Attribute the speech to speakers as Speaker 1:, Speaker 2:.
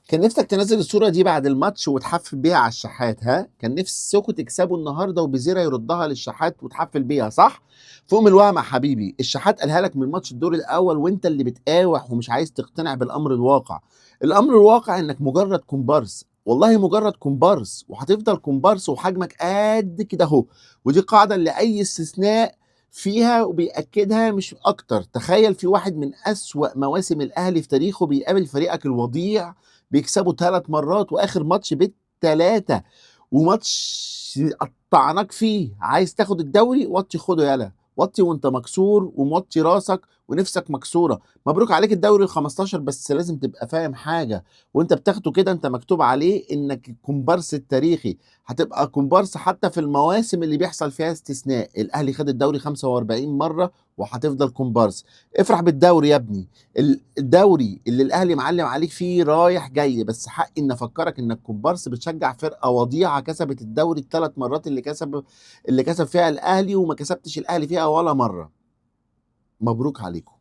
Speaker 1: كان نفسك تنزل الصورة دي بعد الماتش وتحفل بيها على الشحات، ها؟ كان نفسكوا تكسبوا النهارده وبيزيرا يردها للشحات وتحفل بيها، صح؟ فوق من الوهم يا حبيبي، الشحات قالها لك من ماتش الدور الاول وانت اللي بتقاوح ومش عايز تقتنع بالامر الواقع. الامر الواقع انك مجرد كومبارس، والله مجرد كومبارس، وهتفضل كومبارس وحجمك قد كده اهو. ودي قاعدة اللي اي استثناء فيها وبيأكدها مش اكتر. تخيل في واحد من اسوأ مواسم الاهلي في تاريخه بيقابل فريقك الوضيع، بيكسبوا 3 مرات واخر ماتش بالتلاتة، وماتش قطعناك فيه. عايز تاخد الدوري؟ وطي خده يالا، وطي وانت مكسور وموطي راسك ونفسك مكسوره. مبروك عليك الدوري ال 15، بس لازم تبقى فاهم حاجه، وانت بتاخده كده انت مكتوب عليه انك الكومبارس التاريخي. هتبقى كومبارس حتى في المواسم اللي بيحصل فيها استثناء. الاهلي خد الدوري 45 مره وهتفضل كومبارس. افرح بالدوري يا ابني، الدوري اللي الاهلي معلم عليك فيه رايح جاي. بس حقي ان افكرك انك كومبارس بتشجع فرقه وضيعه كسبت الدوري الثلاث مرات اللي كسب فيها الاهلي، وما كسبتش الاهلي فيها ولا مره. مبروك عليكم.